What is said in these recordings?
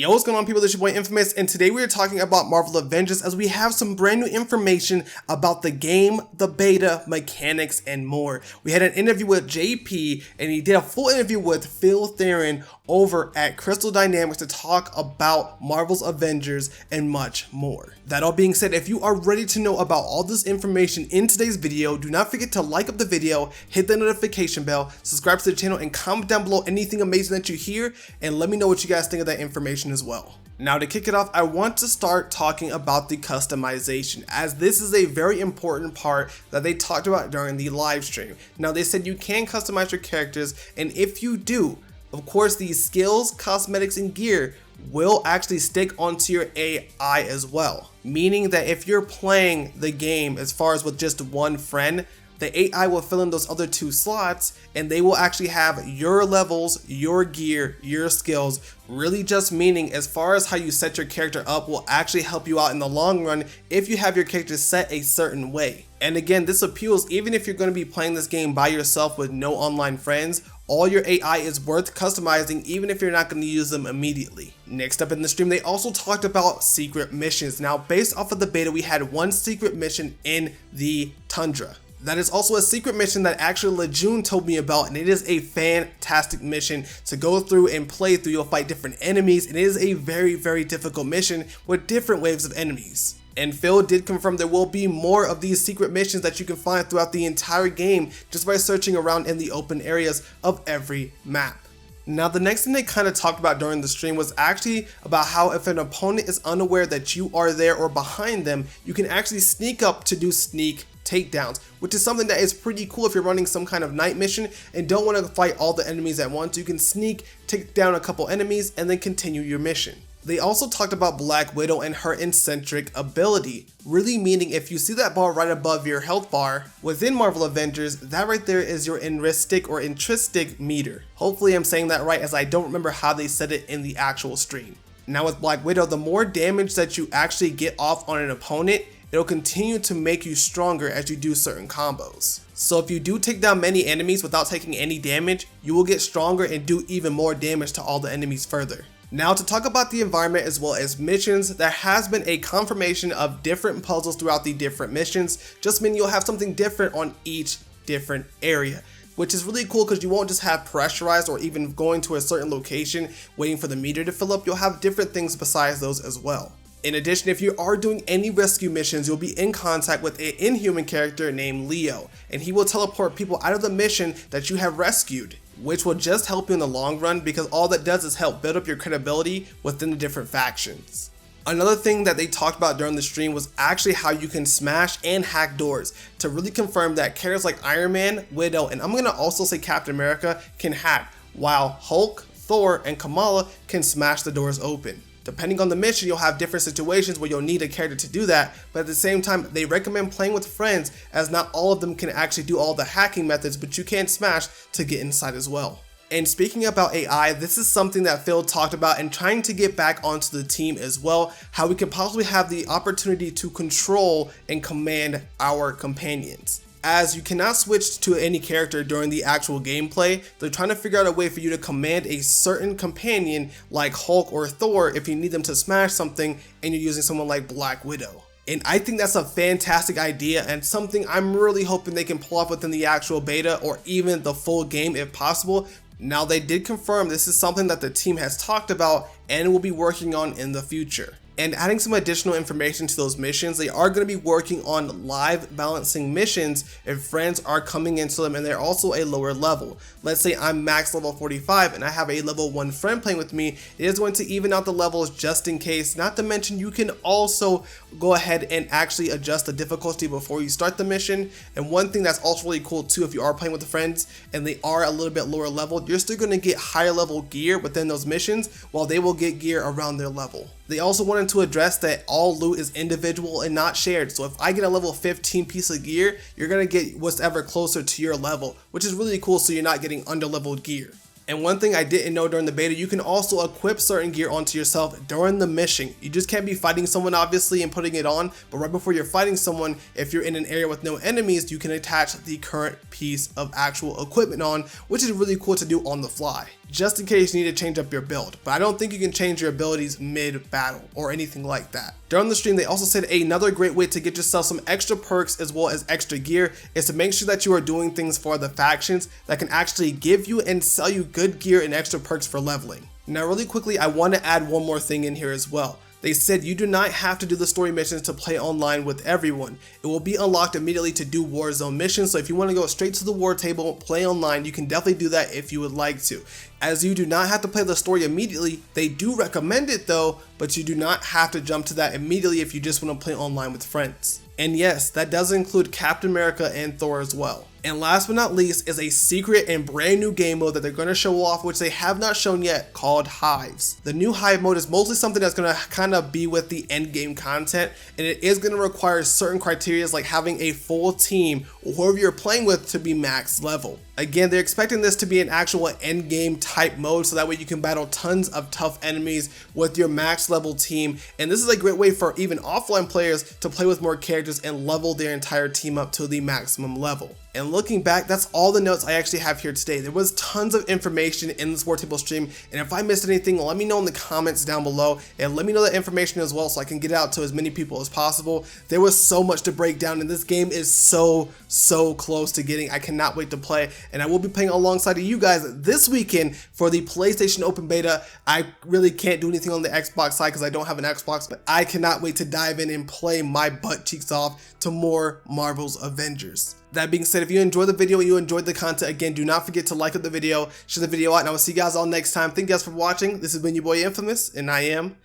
Yo, what's going on, people? This is your boy Infamous, and today we are talking about Marvel Avengers as we have some brand new information about the game, the beta, mechanics, and more. We had an interview with JP, and he did a full interview with Phillepe Therien over at Crystal Dynamics to talk about Marvel's Avengers and much more. That all being said, if you are ready to know about all this information in today's video, do not forget to like up the video, hit the notification bell, subscribe to the channel, and comment down below anything amazing that you hear, and let me know what you guys think of that information as well. Now, to kick it off, I want to start talking about the customization, as this is a very important part that they talked about during the live stream. Now, they said you can customize your characters, and if you do, of course, these skills, cosmetics, and gear will actually stick onto your AI as well. Meaning that if you're playing the game as far as with just one friend, the AI will fill in those other two slots, and they will actually have your levels, your gear, your skills, really just meaning as far as how you set your character up will actually help you out in the long run if you have your character set a certain way. And again, this appeals even if you're going to be playing this game by yourself with no online friends. All your AI is worth customizing even if you're not going to use them immediately. Next up in the stream, they also talked about secret missions. Now, based off of the beta, we had one secret mission in the Tundra. That is also a secret mission that actually Lejeune told me about, and it is a fantastic mission to go through and play through. You'll fight different enemies, and it is a very difficult mission with different waves of enemies. And Phil did confirm there will be more of these secret missions that you can find throughout the entire game just by searching around in the open areas of every map. Now, the next thing they kind of talked about during the stream was actually about how if an opponent is unaware that you are there or behind them, you can actually sneak up to do sneak takedowns, which is something that is pretty cool if you're running some kind of night mission and don't want to fight all the enemies at once. You can sneak, take down a couple enemies, and then continue your mission. They also talked about Black Widow and her eccentric ability, really meaning if you see that bar right above your health bar within Marvel Avengers, that right there is your intrinsic meter. Hopefully I'm saying that right, as I don't remember how they said it in the actual stream. Now, with Black Widow, the more damage that you actually get off on an opponent, it'll continue to make you stronger as you do certain combos. So if you do take down many enemies without taking any damage, you will get stronger and do even more damage to all the enemies further. Now, to talk about the environment as well as missions, there has been a confirmation of different puzzles throughout the different missions, just meaning you'll have something different on each different area, which is really cool because you won't just have pressurized or even going to a certain location waiting for the meter to fill up. You'll have different things besides those as well. In addition, if you are doing any rescue missions, you'll be in contact with an inhuman character named Leo, and he will teleport people out of the mission that you have rescued, which will just help you in the long run because all that does is help build up your credibility within the different factions. Another thing that they talked about during the stream was actually how you can smash and hack doors to really confirm that characters like Iron Man, Widow, and I'm going to also say Captain America can hack, while Hulk, Thor, and Kamala can smash the doors open. Depending on the mission, you'll have different situations where you'll need a character to do that, but at the same time, they recommend playing with friends as not all of them can actually do all the hacking methods, but you can smash to get inside as well. And speaking about AI, this is something that Phil talked about and trying to get back onto the team as well, how we could possibly have the opportunity to control and command our companions. As you cannot switch to any character during the actual gameplay, they're trying to figure out a way for you to command a certain companion like Hulk or Thor if you need them to smash something and you're using someone like Black Widow. And I think that's a fantastic idea and something I'm really hoping they can pull off within the actual beta or even the full game if possible. Now, they did confirm this is something that the team has talked about and will be working on in the future. And adding some additional information to those missions, they are going to be working on live balancing missions if friends are coming into them and they're also a lower level. Let's say I'm max level 45 and I have a level 1 friend playing with me. It is going to even out the levels just in case. Not to mention, you can also go ahead and actually adjust the difficulty before you start the mission. And one thing that's also really cool too, if you are playing with the friends and they are a little bit lower level, you're still going to get higher level gear within those missions while they will get gear around their level. They also wanted to address that all loot is individual and not shared. So if I get a level 15 piece of gear, you're going to get whatever closer to your level, which is really cool so you're not getting under-leveled gear. And one thing I didn't know during the beta, you can also equip certain gear onto yourself during the mission. You just can't be fighting someone obviously and putting it on, but right before you're fighting someone, if you're in an area with no enemies, you can attach the current piece of actual equipment on, which is really cool to do on the fly. just in case you need to change up your build. But I don't think you can change your abilities mid-battle or anything like that. During the stream, they also said another great way to get yourself some extra perks as well as extra gear is to make sure that you are doing things for the factions that can actually give you and sell you good gear and extra perks for leveling. Now really quickly, I want to add one more thing in here as well. They said you do not have to do the story missions to play online with everyone. It will be unlocked immediately to do Warzone missions, so if you want to go straight to the war table, play online, you can definitely do that if you would like to. As you do not have to play the story immediately, they do recommend it though, but you do not have to jump to that immediately if you just want to play online with friends. And yes, that does include Captain America and Thor as well. And last but not least is a secret and brand new game mode that they're going to show off, which they have not shown yet, called Hives. The new Hive mode is mostly something that's going to kind of be with the end game content, and it is going to require certain criteria like having a full team or whoever you're playing with to be max level. Again, they're expecting this to be an actual end game type mode, so that way you can battle tons of tough enemies with your max level team, and this is a great way for even offline players to play with more characters and level their entire team up to the maximum level. And looking back, that's all the notes I actually have here today. There was tons of information in this War Table stream, and if I missed anything, let me know in the comments down below, and let me know that information as well so I can get it out to as many people as possible. There was so much to break down, and this game is so close to getting. I cannot wait to play, and I will be playing alongside of you guys this weekend for the PlayStation Open Beta. I really can't do anything on the Xbox side because I don't have an Xbox, but I cannot wait to dive in and play my butt cheeks off to more Marvel's Avengers. That being said, if you enjoyed the video and you enjoyed the content, again, do not forget to like the video, share the video out, and I will see you guys all next time. Thank you guys for watching. This has been your boy Infamous, and I am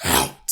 out.